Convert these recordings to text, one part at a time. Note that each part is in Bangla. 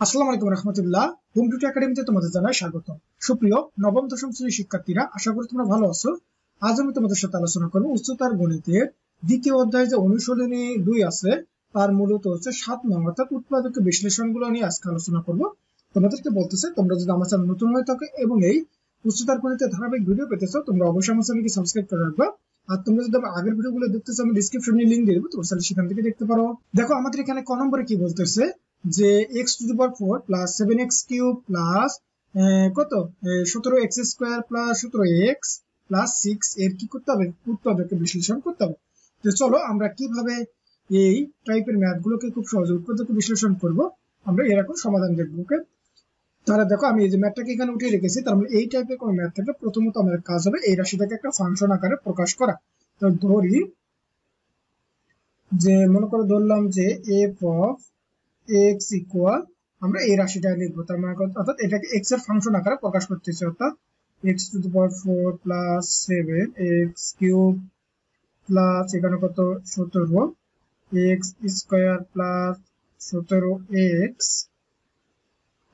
আসসালামু আলাইকুম রহমতুল্লাহ। হোম টিউটর একাডেমিতে তোমাদের জানাই স্বাগত। সুপ্রিয় নবম দশম শ্রেণীর শিক্ষার্থীরা, আশা করি তোমরা ভালো আছো। আজ আমি তোমাদের সাথে আলোচনা করবো উচ্চতর গণিতের দ্বিতীয় অধ্যায় যে অনুশীলনী 2 আছে তার মূলত হচ্ছে 7 নং অর্থাৎ উৎপাদক বিশ্লেষণ গুলো নিয়ে আজকে আলোচনা করবো। তোমাদেরকে বলতেছে, তোমরা যদি আমার চ্যানেল নতুন হয়ে থাকে এবং এই উচ্চতর গণিতের ধারাবাহিক ভিডিও পেতে চাও, তোমরা অবশ্যই আমার চ্যানেলকে সাবস্ক্রাইব করে রাখবা। আর তোমরা যদি আমার আগের ভিডিওগুলো দেখতে চাও, আমি ডেসক্রিপশনে লিংক দিয়ে দেবো, তোমরা সেখান থেকে দেখতে পারো। দেখো আমাদের এখানে ক নম্বরে কি বলতেছে যে x⁴ প্লাস 7x³ প্লাস কত 17x² প্লাস 17x প্লাস 6 এর কি করতে হবে, উৎপাদকে বিশ্লেষণ করতে হবে। তো চলো আমরা কিভাবে এই টাইপের ম্যাথ গুলোকে খুব সহজে উৎপাদকে বিশ্লেষণ করব, আমরা এরকম সমাধান দেখবো। ওকে, তাহলে দেখো আমি এই যে ম্যাথটাকে এখানে উঠিয়ে রেখেছি। তার মানে এই টাইপের কোন ম্যাথ থাকলে প্রথমত আমাদের কাজ হবে এই রাশিটাকে একটা ফাংশন আকারে প্রকাশ করা। তো ধরি যে মনে করে ধরলাম যে f অফ x ইকুয়াল, আমরা এই রাশিটা লিখবো। তার মানে অর্থাৎ এটাকে x এর ফাংশন আকারে প্রকাশ করতেছি, অর্থাৎ x⁴ প্লাস 7x³ প্লাস এখানে কত 17x² প্লাস 17x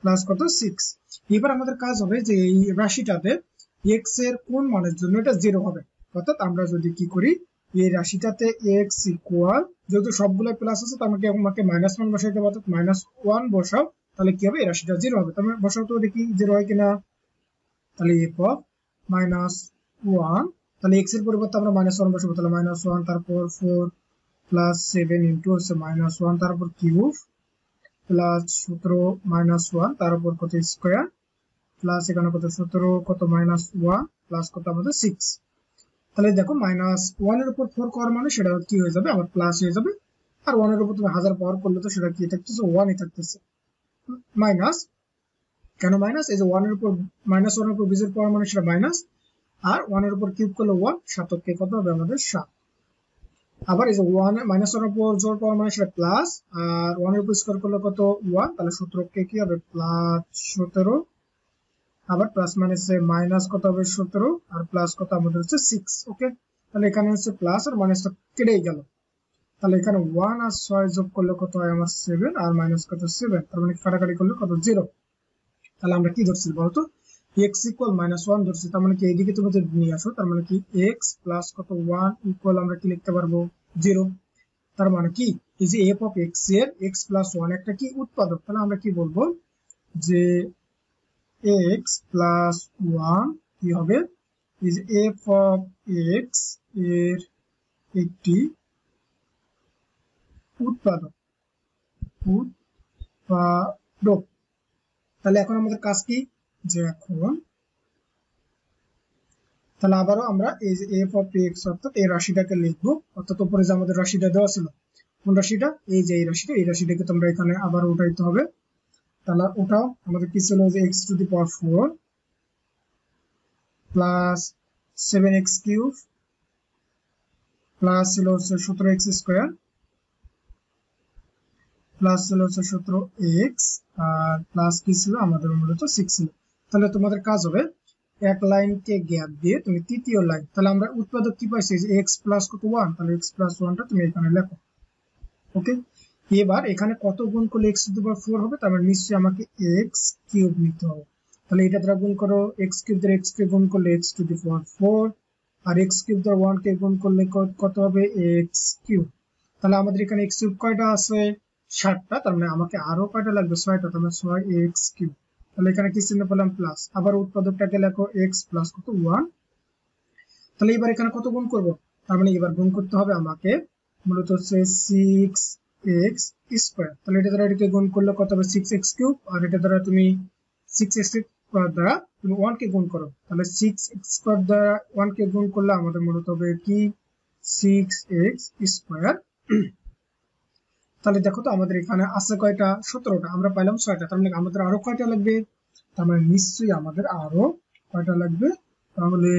প্লাস কত 6। এবার আমাদের কাজ হবে যে এই রাশিটাতে x এর কোন মানের জন্য এটা 0 হবে। অর্থাৎ আমরা যদি কি করি, এই রাশিটাতে x ইকুয়াল, যেহেতু সবগুলো প্লাস আছে তার মানে আমাকে -1 বসাইতে হবে, অর্থাৎ -1 বসাও, তাহলে কি হবে, এই রাশিটা 0 হবে। তার মানে বসাও তো দেখি 0 হয় কিনা। তাহলে f অফ -1, তাহলে x এর পরিবর্তে আমরা -1 বসাবো, তাহলে -1 তারপর 4 প্লাস 7 ইনটু হচ্ছে -1 তারপর কিউব প্লাস 17 -1 তার উপর কত স্কয়ার প্লাস এখানে কত 17 কত -1 প্লাস কত আমাদের 6। তাহলে দেখো -1 এর উপর 4 করার মানে সেটা কি হয়ে যাবে, আমার প্লাস হয়ে যাবে। আর 1 এর উপর তুমি 1000 পাওয়ার করলে তো সেটা কি থাকতেছে, 1ই থাকতেছে। মাইনাস কেন মাইনাস, এই যে 1 এর উপর -1 এর উপর বিজোড় পাওয়ার মানে সেটা মাইনাস, আর 1 এর উপর কিউব করলে 1, 7 কে কত হবে আমাদের 7। আবার এই যে 1 -1 এর উপর জোড় পাওয়ার মানে সেটা প্লাস, আর 1 এর উপর স্কয়ার করলে কত 1, তাহলে 17 কে কি হবে প্লাস 17, আবার প্লাস মানে হচ্ছে মাইনাস কত হবে 17 আর প্লাস কত আমাদের হচ্ছে 6। ওকে, তাহলে এখানে হচ্ছে প্লাস আর মাইনাসটা কেটেই গেল। তাহলে এখানে 1 আর 6 যোগ করলে কত হয় আমার 7 আর মাইনাস কত 7, তার মানে কাটাকাটি করলে কত 0। তাহলে আমরা কি ধরছি বলতো, x ইকুয়াল -1 ধরছি। তার মানে কি এইদিকে তুমি যদি নিয়ে আসো, তার মানে কি x প্লাস কত 1 ইকুয়াল আমরা কি লিখতে পারবো 0। তার মানে কি এই যে f অফ x এর x প্লাস 1 একটা কি উৎপাদক। তাহলে আমরা কি বলবো যে x প্লাস 1 কি হবে, এই যে f অফ x এর একটি উৎপাদক। তাহলে এখন আমাদের কাজ কি, যে এখন তাহলে আবারও আমরা এই যে f অফ x অর্থাৎ এই রাশিটাকে লিখবো। অর্থাৎ উপরে যে আমাদের রাশিটা দেওয়া ছিল, কোন রাশিটা, এই যে এই রাশিটা, এই রাশিটাকে তোমরা এখানে আবার উঠাইতে হবে। তাহলে ওটাও আমাদের কি ছিল যে x⁴ প্লাস 7x³ প্লাস ছিল হচ্ছে 17x² প্লাস ছিল হচ্ছে 17x আর প্লাস কি ছিল আমাদের মূলত 6 ছিল। তাহলে তোমাদের কাজ হবে এক লাইনকে গ্যাপ দিয়ে তুমি তৃতীয় লাইন, তাহলে আমরা উৎপাদক কি পাইছি যে x প্লাস কত 1, তাহলে x প্লাস 1টা তুমি এখানে লেখো। ওকে, এবার এখানে কত গুণ করলে x⁴ হবে, তার মানে নিশ্চয়ই আমাকে x³ নিতে হবে। তাহলে এটা দ্বারা গুণ করো, x³ দ্বারা x কে গুণ করলে x⁴ আর x³ দ্বারা 1 কে গুণ করলে কত হবে x³। তাহলে আমাদের এখানে x³ কয়টা আছে 7টা, তার মানে আমাকে আরো কয়টা লাগবে 6টা, তার মানে 6x³। তাহলে এখানে কি চিহ্ন পেলাম প্লাস, আবার উৎপাদকটাকে লেখো x প্লাস কত 1। তাহলে এবার এখানে কত গুণ করব, তার মানে এবার গুণ করতে হবে আমাকে মূলত হচ্ছে 6x²। তাহলে এটা দ্বারা এটাকে গুণ করলে কত হবে 6x³ আর এটা দ্বারা তুমি 6x² দ্বারা তুমি 1 কে গুণ করো, তাহলে 6x² দ্বারা 1 কে গুণ করলে আমাদের মূলত হবে কি 6x²। তাহলে দেখো তো আমাদের এখানে আছে কয়টা 17টা, আমরা পাইলাম 6টা, তার মানে আমাদের আরো কয়টা লাগবে, তার মানে নিশ্চয়ই আমাদের আরো কয়টা লাগবে, তাহলে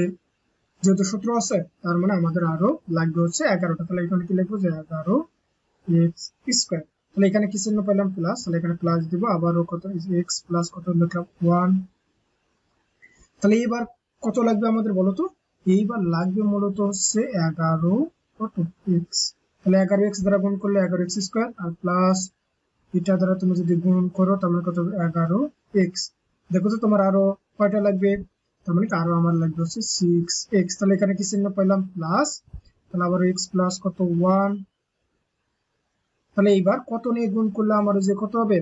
যেহেতু 17 আছে তার মানে আমাদের আরো লাগবে হচ্ছে 11টা। তাহলে এখানে কি লিখবো যে 11x²। তাহলে এখানে কি চিহ্ন পেলাম প্লাস, তাহলে এখানে প্লাস দিব, আবারও কত x প্লাস কত লিখলাম 1। তাহলে এবার কত লাগবে আমাদের বলো তো, এইবার লাগবে মূলত হচ্ছে 11 কত x, তাহলে 11x দ্বারা গুণ করলে 11x² আর প্লাস এটা দ্বারা তুমি যদি গুণ করো তাহলে কত হবে 11x। দেখো তো তোমার আরো কয়টা লাগবে, তার মানে আরো আমার লাগবে হচ্ছে 6x। তাহলে এখানে কি চিহ্ন পেলাম প্লাস, তাহলে আবার x প্লাস কত 1। তাহলে এইবার কত নিয়ে গুণ করলে আমার যে কত হবে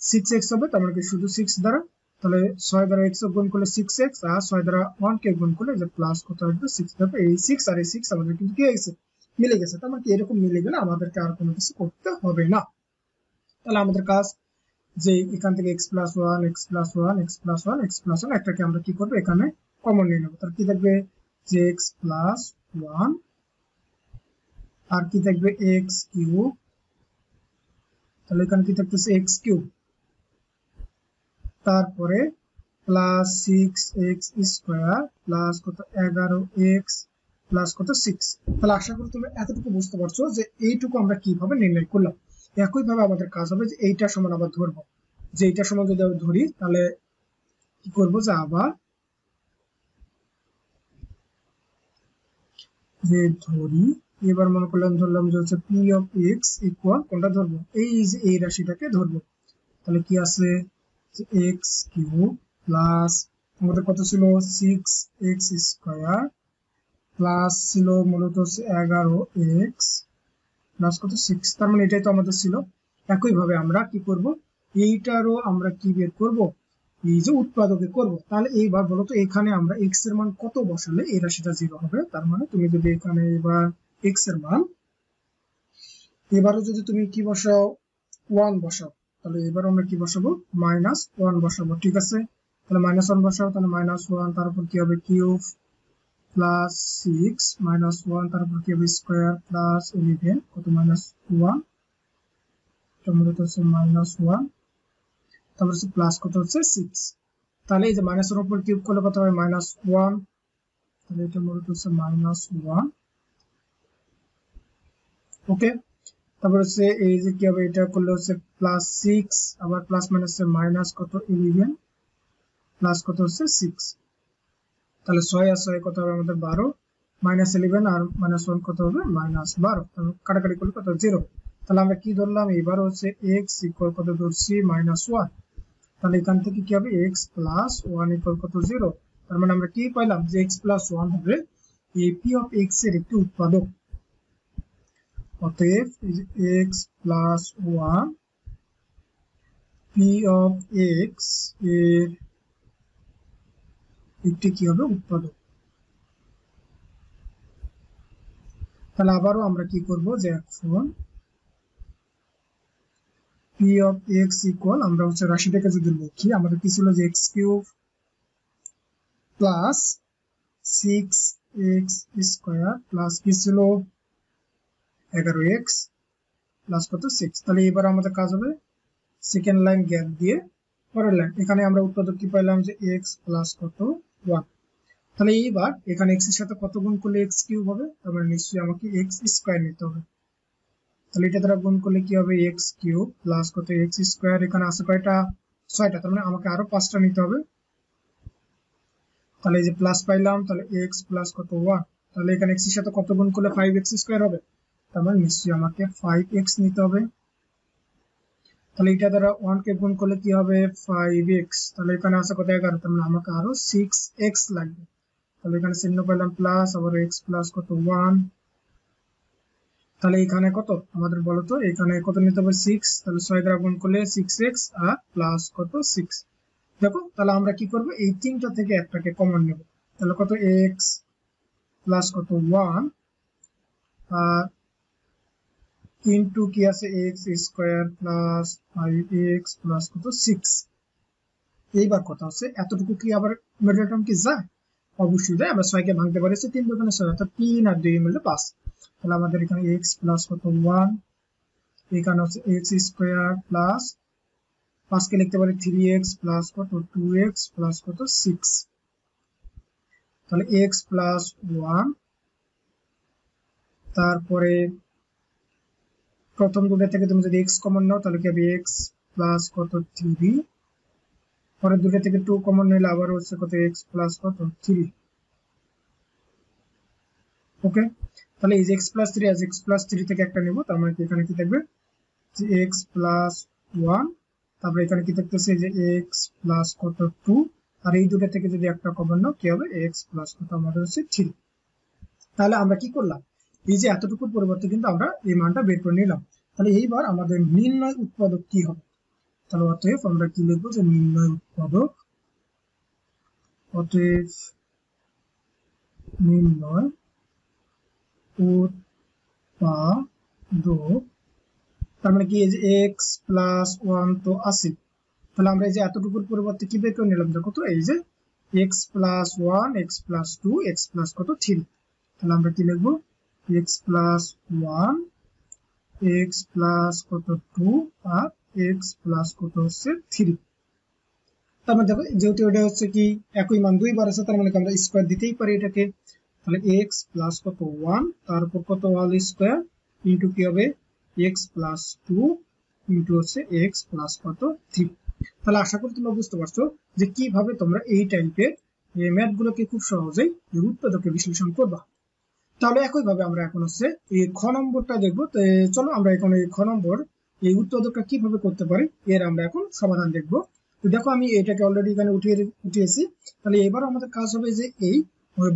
6x হবে, তার মানে কি শুধু 6 দ্বারা। তাহলে 6 দ্বারা x গুণ করলে 6x, আর 6 দ্বারা 1 কে গুণ করলে যে প্লাস কত আসবে 6। তারপর এই 6 আর এই 6 আমাদের কিন্তু কি হয়ে গেছে, মিলে গেছে। তার মানে কি এরকম মিলে গেলে আমাদেরকে আর কোনো কিছু করতে হবে না। তাহলে আমাদের কাজ যে এখান থেকে x plus 1 x plus 1 x plus 1 x plus 1 একটাকে আমরা কি করবো এখানে কমন নিয়ে নেবো। তাহলে কি থাকবে যে x প্লাস 1, আর কি থাকবে x কিউব। তাহলে এখানে কি থাকতেছে x কিউব, তারপরে প্লাস 6x স্কোয়ার প্লাস কত 11x প্লাস কত 6। তাহলে আশা করি তুমি এতটুকু বুঝতে পারছো যে এইটুকু আমরা কিভাবে নির্ণয় করলাম। একই ভাবে আমাদের কাজ হবে যে এইটা সমান আবার ধরবো, যে এইটা সমান যদি আমরা ধরি তাহলে কি করবো যে আবার যে ধরি, এবার মনে করলাম ধরলাম যে হচ্ছে পি অফ এক্স ইকুয়াল কোনটা ধরবো, এই যে এই রাশিটাকে ধরবো। তাহলে কি আছে এক্স কিউব প্লাস আমাদের কত ছিল 6x স্কোয়ার প্লাস ছিল মূলত হচ্ছে 11x প্লাস কত 6। তার মানে এটাই তো আমাদের ছিল। একই ভাবে আমরা কি করব, এইটারও আমরা কি বের করব, এই যে উৎপাদকে করব। তাহলে এইবার বলতো এখানে আমরা x এর মান কত বসালে এই রাশিটা 0 হবে। তার মানে তুমি যদি এখানে এবার x এর মান এবারে যদি তুমি কি বসাও 1 বসাও, তাহলে এবার আমরা কি বসাবো -1 বসাবো। ঠিক আছে, তাহলে -1 বসাও, তাহলে -1 তারপর কি হবে কিউব প্লাস 6 -1 তারপর কি হবে স্কয়ার প্লাস 11 কত -1, এটা মূলত হচ্ছে -1 তারপর হচ্ছে প্লাস কত হচ্ছে 6। তাহলে এই যে -1 উপর কিউব করলে কত হবে -1, তাহলে এটা মূলত হচ্ছে -1। ওকে, তারপর হচ্ছে এই যে কি হবে এটা করলে হচ্ছে প্লাস 6 আবার প্লাস মানে হচ্ছে মাইনাস কত 11 প্লাস কত হচ্ছে 6। তাহলে 6 আর 6 কত হবে আমাদের 12 -11 আর -1 কত হবে -12। তাহলে কাটাকাটি করলে কত 0। তাহলে আমরা কি ধরলাম এবার হচ্ছে x ইকুয়াল কত ধরছি -1। তাহলে এখান থেকে কি হবে x প্লাস 1 ইকুয়াল কত 0। তার মানে আমরা কি পাইলাম যে x প্লাস 1 হবে এই p অফ x এর একটি উৎপাদক। অতএব x plus 1 p of x এর একটি কি হবে উৎপাদক। তাহলে আবারও আমরা কি করব যে এখন p অফ x ইকুয়াল আমরা হচ্ছে রাশিটাকে যদি লিখি আমাদের কি ছিল যে x cube plus 6x square plus কি ছিল 11x প্লাস কত 6। তাহলে এবার আমাদের কাজ হবে সেকেন্ড লাইন গ্যাপ দিয়ে পরের লাইন, এখানে আমরা উৎপাদক কি পাইলাম যে x প্লাস কত 1। তাহলে এইবার এখানে x এর সাথে কত গুণ করলে x কিউব হবে, তার মানে নিশ্চয়ই আমাকে x স্কয়ার নিতে হবে। তাহলে এটা দ্বারা গুণ করলে কি হবে x কিউব প্লাস কত x স্কয়ার, এখানে আছে কয়টা 6টা, তার মানে আমাকে আরো 5টা নিতে হবে। তাহলে এই যে প্লাস পাইলাম, তাহলে x প্লাস কত 1। তাহলে এখানে x এর সাথে কত গুণ করলে 5x স্কয়ার হবে, তার মানে নিশ্চয়ই আমাকে 5x নিতে হবে। তাহলে এটা দ্বারা 1 কে গুণ করলে কি হবে 5x, তাহলে এখানে আছে কত 11, তার মানে আমাকে আরো 6x লাগবে। তাহলে এখানে চিহ্ন পেলাম প্লাস আবার x প্লাস কত 1। তাহলে এখানে কত আমাদের বলতো এখানে কত নিতে হবে 6, তাহলে 6 দ্বারা গুণ করলে 6x আর প্লাস কত 6। দেখো তাহলে আমরা কি করব এই তিনটা থেকে একটাকে কমন নেব। তাহলে কত x প্লাস কত 1 আর ইনটু কি আছে x square plus 5x plus কত 6। এইবার কথা হচ্ছে এতটুকু কি আবার মিডল টার্ম কি যায়, অবশ্যই যায়। আমরা 6 কে ভাঙতে পারি 3 দোকানে 6 অর্থাৎ 3 আর 2 মিলে 5। তাহলে আমাদের এখানে x প্লাস কত 1, এখানে হচ্ছে x স্কয়ার প্লাস 5 কে লিখতে পারি 3x প্লাস কত 2x প্লাস কত 6। তাহলে x প্লাস 1 তারপরে প্রথম দুটো থেকে তুমি যদি x কমন নাও তাহলে কি হবে x প্লাস কত 3, পরের দুটো থেকে 2 কমন নিলে আবার হচ্ছে কত x প্লাস কত 3। ওকে, তাহলে এই যে x প্লাস 3 আর x প্লাস 3 থেকে একটা নেব, তার মানে এখানে কি থাকবে যে x প্লাস 1, তারপরে এখানে কি থাকতেছে যে x প্লাস কত 2, আর এই দুটো থেকে যদি একটা কমন নাও কি হবে x প্লাস কত আমাদের হচ্ছে 3। তাহলে আমরা কি করলাম, এই যে এতটুকুর পরিবর্তে কিন্তু আমরা এই মানটা বের করে নিলাম। তাহলে এইবার আমাদের নির্ণয় উৎপাদক কি হবে, তাহলে অতএব আমরা কি লিখবো যে নির্ণয় উৎপাদক, অতএব নির্ণয় উৎপাদক, তার মানে কি এই যে x প্লাস 1 তো আছে, তাহলে আমরা এই যে এতটুকুর পরিবর্তে কি বের করে নিলাম, দেখো তো এই যে x plus 1, x plus 2, x plus কত 3, তাহলে আমরা কি লিখবো x প্লাস 1, x প্লাস কত 2 আর x প্লাস কত হচ্ছে 3। তারপর দেখো যেহেতু এটা হচ্ছে কি একই মান দুইবার আছে, তার মানে আমরা স্কয়ার দিতেই পারি এটাকে, তাহলে x প্লাস কত 1 তারপর কত হোল স্কয়ার ইনটু কি হবে x প্লাস 2 ইনটু হচ্ছে x প্লাস কত 3। তাহলে আশা করি তোমরা বুঝতে পারছো যে কিভাবে তোমরা এই টাইপের ম্যাথ গুলোকে খুব সহজেই উৎপাদকে বিশ্লেষণ করবা। তাহলে একই ভাবে আমরা এখন হচ্ছে এই খ নম্বরটা দেখবো। তো চলো আমরা এখন এই খ নম্বর এই উৎপাদকটা কিভাবে করতে পারি এর আমরা এখন সমাধান দেখবো। তো দেখো আমি এটাকে অলরেডি এখানে উঠিয়েছি। তাহলে এবার আমাদের কাজ হবে যে এই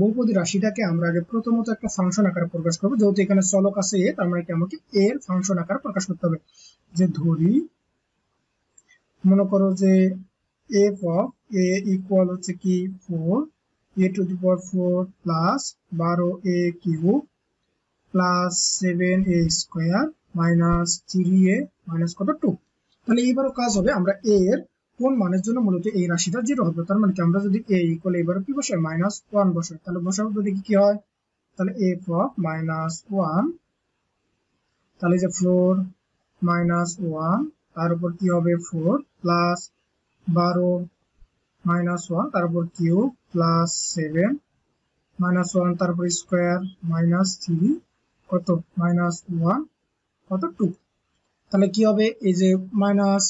বহুপদী রাশিটাকে আমরা আগে প্রথমত একটা ফাংশন আকারে প্রকাশ করবো, যেহেতু এখানে চলক আছে এ, তার মানে কি আমাকে এর ফাংশন আকারে প্রকাশ করতে হবে। যে ধরি মনে করো যে f of a ইকুয়াল হচ্ছে কি 4 a to the power 4 plus 12a cube plus 7a square minus 3a minus কত 2। তাহলে এইবারও কাজ হবে আমরা a এর কোন মানের জন্য মূলত এই রাশিটা 0 হবে, তার মানে কি আমরা যদি a ইকুয়াল এবারে কি বসাই -1 বসাই, তাহলে বসাবো তো দেখি কি হয়। তাহলে f of -1, তাহলে যে 4 -1 তার উপর কি হবে 4 প্লাস 12 -1 তার উপর কিউব প্লাস 7 -1 তার উপর স্কয়ার মাইনাস 3 কত -1 কত 2। তাহলে কি হবে এই যে মাইনাস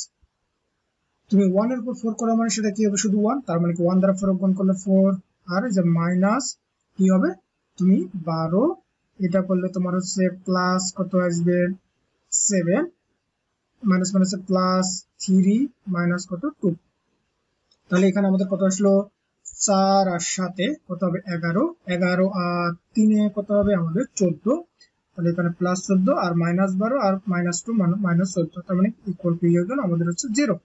তুমি 1 এর উপর 4 করা মানে সেটা কি হবে শুধু 1, তার মানে কি 1 দ্বারা 4 গুণ করলে 4, আর এই যে মাইনাস কি হবে তুমি 12 এটা করলে তোমার হচ্ছে প্লাস কত আসবে 7 মাইনাস মাইনাস প্লাস 3 মাইনাস কত 2। তাহলে এখানে আমাদের কত আসলো 4 আর 7 কত হবে 11, 11 আর 3 কত হবে আমাদের 14, তাহলে এখানে প্লাস 14 আর -12 আর -2 -14, তার মানে ইকুয়াল টু হয়ে গেল আমাদের হচ্ছে 0।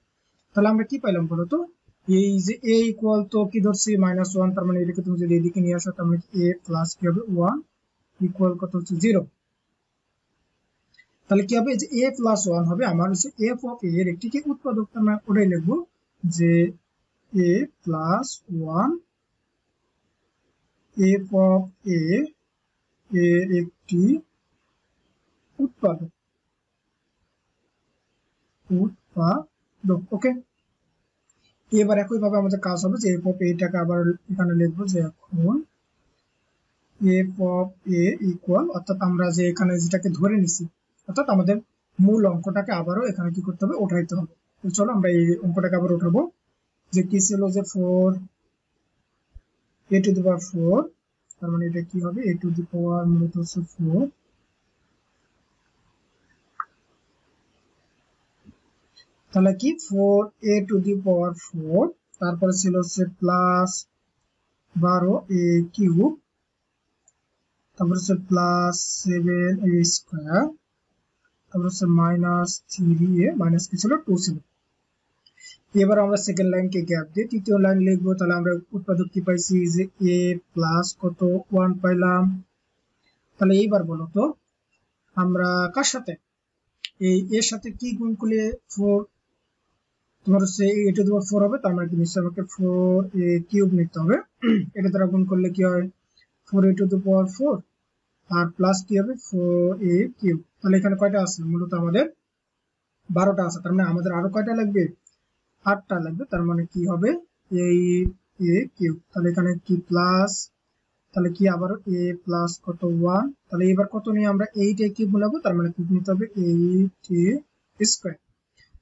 তাহলে আমরা কি পাইলাম বলতো, এই যে a ইকুয়াল তো কি ধরছি -1, তার মানে এটাকে তুমি যদি এদিকে নিয়ে আসো তার মানে a প্লাস কি হবে 1 ইকুয়াল কত হচ্ছে 0। তাহলে কি হবে যে a প্লাস 1 হবে আমার হচ্ছে f অফ a এর একটি কি উৎপাদক, আমরা ওটাই লিখবো যে a plus 1 f of a এর একটি উৎপাদক। ওকে, এবার একই ভাবে আমাদের কাজ হবে যে f অফ a টাকে আবার এখানে লিখবো যে এখন f অফ a ইকুয়াল, অর্থাৎ আমরা যে এখানে যেটাকে ধরে নিছি অর্থাৎ আমাদের মূল অঙ্কটাকে আবারও এখানে কি করতে হবে উঠাইতে হবে। তো চলো আমরা এই অঙ্কটাকে আবার উঠাবো, যে কি ছিল যে 4 a টু দি পাওয়ার 4, তার মানে এটা কি হবে a টু দি পাওয়ার মূলত হচ্ছে 4, তাহলে কি 4a টু দি পাওয়ার 4, তারপরে ছিল হচ্ছে প্লাস 12a কিউব, তারপর হচ্ছে প্লাস 7a স্কয়ার, তারপর হচ্ছে মাইনাস 3a মাইনাস কি ছিল 2 ছিল। এবার আমরা সেকেন্ড লাইনকে গ্যাপ দিয়ে তৃতীয় লাইন লিখবো। তাহলে আমরা উৎপাদক কি পাইছি যে a প্লাস কত 1 পাইলাম। তাহলে এইবার বলো তো আমরা কার সাথে এই এর সাথে কি গুণ করলে 4 তোমার হচ্ছে a টু দি পাওয়ার 4 হবে, তার মানে কি নিশ্চয়ই আমাকে 4a কিউব নিতে হবে। এটা দ্বারা গুণ করলে কি হয় 4a to the power 4 R plus কি হবে 4a কিউব। তাহলে এখানে কয়টা আছে, মূলত আমাদের 12টা আছে, তার মানে আমাদের আরো কয়টা লাগবে 8টা লাগবে, তার মানে কি হবে 8a কিউব। তাহলে এখানে কি প্লাস, তাহলে কি আবার a প্লাস কত 1, তাহলে এবার কত নিয়ে আমরা 8a কিউব বলাবো, তার মানে কিউব নিতে হবে 8a স্কয়ার।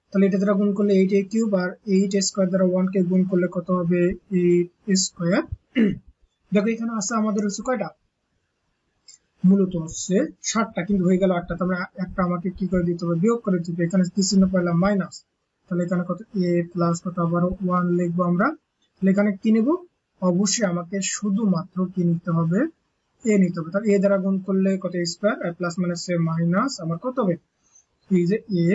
তাহলে এটা দ্বারা গুণ করলে 8a কিউব আর 8 স্কয়ার দ্বারা 1 কে গুণ করলে কত হবে 8 স্কয়ার। দেখো এখানে আছে আমাদের হচ্ছে কয়টা, মূলত হচ্ছে 7টা, কিন্তু হয়ে গেল 8টা, তাহলে একটা আমাকে কি করে দিতে হবে বিয়োগ করে দিতে হবে। এখানে কি চিহ্ন পাইলাম মাইনাস, তাহলে এখানে কত a প্লাস কত আবার 1 লিখবো আমরা। তাহলে এখানে কি নেব, অবশ্যই আমাকে শুধুমাত্র কি নিতে হবে, a নিতে হবে। তাহলে a দ্বারা গুণ করলে কত স্কয়ার, প্লাস মাইনাস মাইনাস আমার কত হবে এই যে a।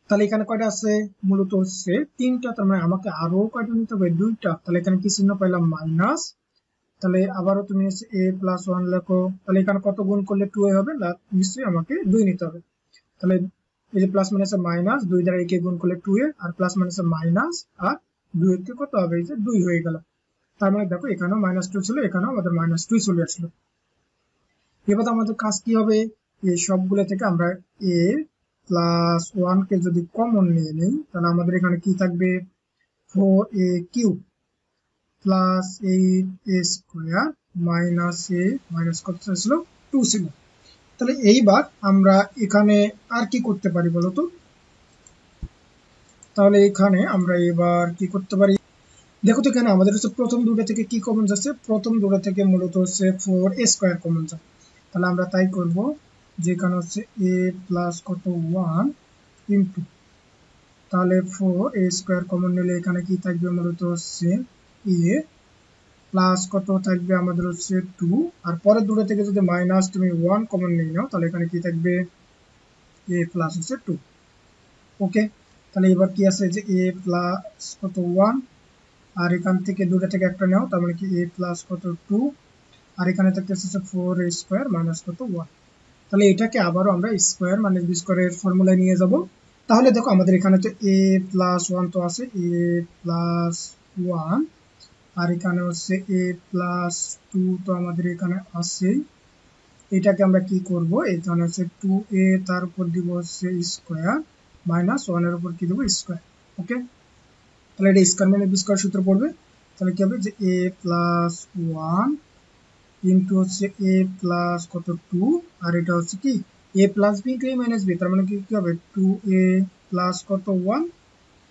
তাহলে এখানে কয়টা আছে, মূলত হচ্ছে 3টা, তার মানে আমাকে আরো কয়টা নিতে হবে, 2টা। তাহলে এখানে কি চিহ্ন পাইলাম, মাইনাস। তাহলে আবারও তুমি হচ্ছে a প্লাস 1 লেখো। তাহলে এখানে কত গুণ করলে 2a হবে, নিশ্চয়ই আমাকে 2 নিতে হবে। তাহলে এই যে প্লাস মাইনাস মাইনাস 2 দ্বারা a কে গুণ করলে 2a, আর প্লাস মাইনাস মাইনাস আর 2 এর কে কত হবে, এই যে 2 হয়ে গেল। তার মানে দেখো এখানেও -2 ছিল, এখানেও আমাদের -2 চলে আসলো। এবার আমাদের কাজ কি হবে, এই সবগুলো থেকে আমরা a প্লাস 1 কে যদি কমন নিয়ে নিই, তাহলে আমাদের এখানে কি থাকবে, 4a cube plus 8a square minus a minus কত ছিল, 2 ছিল। তাহলে এইবার আমরা এখানে আর কি করতে পারি বলতো, তাহলে এখানে আমরা এবার কি করতে পারি, দেখো তো এখানে আমাদের হচ্ছে প্রথম দুটো থেকে কি কমন যাচ্ছে, প্রথম দুটো থেকে মূলত হচ্ছে 4a স্কয়ার কমন যায়। তাহলে আমরা তাই করব, যেখানে হচ্ছে a প্লাস কত 1 ইনটু, তাহলে 4a স্কয়ার কমন নিলে এখানে কি থাকবে, মূলত হচ্ছে a প্লাস কত থাকবে আমাদের হচ্ছে 2, আর পরের দুটো থেকে যদি মাইনাস তুমি 1 কমন নিয়ে নাও, তাহলে এখানে কি থাকবে a প্লাস হচ্ছে 2। ওকে, তাহলে এবার কি আছে যে a প্লাস কত 1, আর এখান থেকে দুটো থেকে একটা নাও, তার মানে কি a প্লাস কত 2, আর এখানে থাকতেছে 4a স্কয়ার মাইনাস কত 1। তাহলে এটাকে আবারও আমরা স্কয়ার মানে b স্কয়ারের ফর্মুলায় নিয়ে যাব। তাহলে দেখো আমাদের এখানে তো a প্লাস 1 তো আছে, a প্লাস 1, আর এখানে হচ্ছে a প্লাস 2 তো আমাদের এখানে আছে। এটাকে আমরা কি করব, এখানে হচ্ছে 2a তার উপর দিব হচ্ছে স্কয়ার মাইনাস 1 এর উপর কি দেব স্কয়ার। ওকে, তাহলে এটা স্কয়ার মানে b স্কয়ার সূত্র পড়বে। তাহলে কি হবে যে a প্লাস 1 ইনটু হচ্ছে a প্লাস কত 2, আর এটা হচ্ছে কি a plus b into a minus b, তার মানে কি হবে 2a প্লাস কত 1,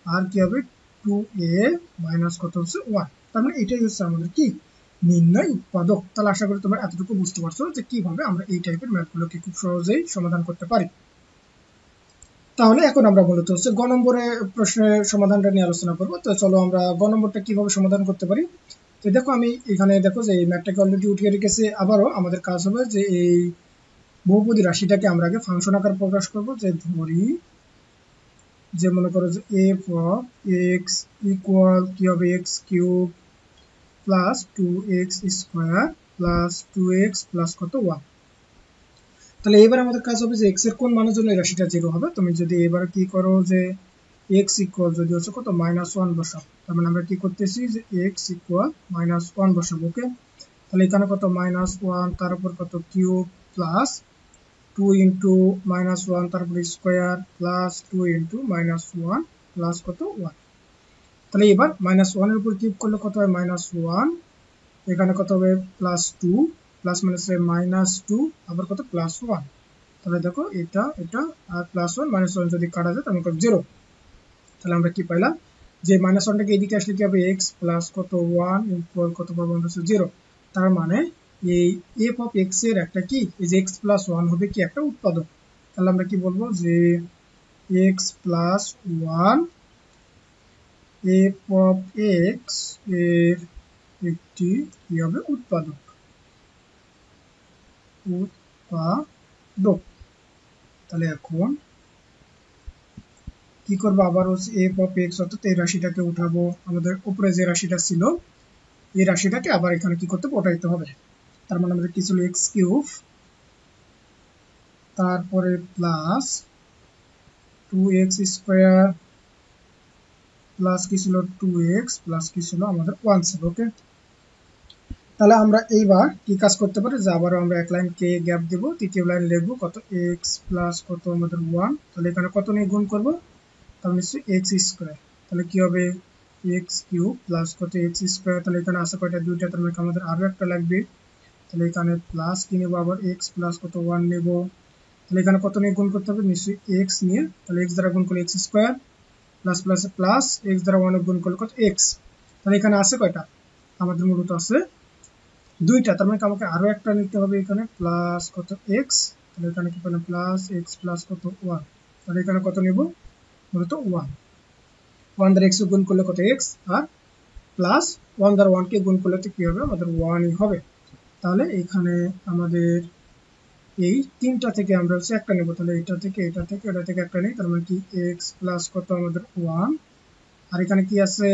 আর কি হবে 2a মাইনাস কত হচ্ছে 1। তার মানে এটাই হচ্ছে আমাদের কি নির্ণয় উৎপাদক। তাহলে আশা করি তোমরা এতটুকু বুঝতে পারছো যে কিভাবে আমরা এই টাইপের ম্যাথগুলোকে খুব সহজেই সমাধান করতে পারি। তাহলে এখন আমরা মূলত হচ্ছে গ নম্বরে প্রশ্নের সমাধানটা নিয়ে আলোচনা করবো। তো চলো আমরা গ নম্বরটা কিভাবে সমাধান করতে পারি। তো দেখো আমি এখানে দেখো যে এই ম্যাথটাকে অলরেডি উঠিয়ে রেখেছি। আবারও আমাদের কাজ হবে যে এই বহুপদী রাশিটাকে আমরা আগে ফাংশন আকার প্রকাশ করব। যে ধরি যে মনে করো যে f of x ইকুয়াল কি হবে x cube plus 2x square plus 2x plus কত 1। তাহলে এবার আমাদের কাজ হবে যে x এর কোন মানের জন্য এই রাশিটা 0 হবে। তুমি যদি এবার কি করো যে x ইকুয়াল যদি হচ্ছে কত -1 বসাও, তার মানে আমরা কি করতেছি যে x ইকুয়াল -1 বসাবো। ওকে, তাহলে এখানে কত -1 তার উপর কত কিউব প্লাস 2 ইনটু -1 তারপর স্কয়ার প্লাস 2 ইনটু -1 প্লাস কত 1। তাহলে এবার -1 এর উপর কিউব করলে কত হয় -1, এখানে কত হবে +2 প্লাস -2 আবার কত +1। তাহলে দেখো এটা এটা আর +1 -1 যদি কাটা যায় তাহলে কত 0। তাহলে আমরা কি পাইলাম যে -1টাকে এদিকে আসলে কি হবে x প্লাস কত 1 ইকুয়াল কত পাবো আমরা 0। তার মানে এই f অফ x এর একটা কি এই যে x প্লাস 1 হবে কি একটা উৎপাদক। তাহলে আমরা কি বলবো যে x plus 1 f of x এর একটি কি হবে উৎপাদক। তাহলে এখন কি করবো, আবার হচ্ছে f অফ x অর্থাৎ এই রাশিটাকে উঠাবো, আমাদের উপরে যে রাশিটা ছিল এই রাশিটাকে আবার এখানে কি করতে উঠাইতে হবে। তার মানে আমাদের কি ছিল x কিউব, তারপরে প্লাস 2x স্কয়ার প্লাস কি ছিল 2x প্লাস কি ছিল আমাদের 1 ছিল। ওকে, তাহলে আমরা এইবার কি কাজ করতে পারি যে আবার আমরা এক লাইন কে গ্যাপ দেব, তৃতীয় লাইন লিখবো কত x প্লাস কত আমাদের 1। তাহলে এখানে কত নিয়ে গুণ করব, তাহলে নিশ্চয়ই x স্কয়ার। তাহলে কি হবে x কিউব প্লাস কত x স্কয়ার। তাহলে এখানে আছে কয়টা দুইটা, তার মানে আমাদের আরো একটা লাগবে। তাহলে এখানে প্লাস কি নেব আবার x প্লাস কত 1 নেব। তাহলে এখানে কত নিয়ে গুণ করতে হবে, নিশ্চয়ই x নিয়ে। তাহলে x দ্বারা গুণ করলে x square plus plus plus x দ্বারা 1 গুণ করলে কত x। তাহলে এখানে আছে কয়টা, আমাদের মূলত আছে দুইটা, তার মানে আমাকে আরো একটা নিতে হবে এখানে প্লাস কত x। তাহলে এখানে কি পেলাম প্লাস x প্লাস কত 1। তাহলে এখানে কত নেব মূলত 1 1 দ্বারা x কে গুণ করলে কত x আর প্লাস 1 দ্বারা 1 কে গুণ করলে তো কি হবে আমাদের 1 ই হবে তাহলে এখানে আমাদের এই তিনটা থেকে আমরা হচ্ছে একটা নেব তাহলে এটা থেকে এটা থেকে একটা নেই তার মানে কি x প্লাস কত আমাদের 1 আর এখানে কি আছে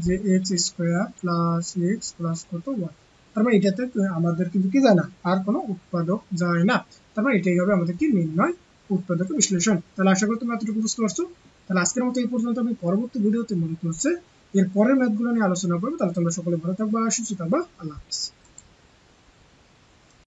যে x square plus x plus কত 1 তার মানে এটাতে আমাদের কিন্তু কি যায় না আর কোনো উৎপাদক যায় না তার মানে এটাই হবে আমাদের কি নির্ণয় উৎপাদক বিশ্লেষণ তাহলে আশা করি তোমরা এতটুকু বুঝতে পারছো তাহলে আজকের মতো এই পর্যন্ত আমি পরবর্তী ভিডিওতে মূলত হচ্ছে এর পরের ম্যাথগুলো নিয়ে আলোচনা করব তাহলে তোমরা সকলে ভালো থাকবা সুস্থ থাকবা আল্লাহ হাফেজ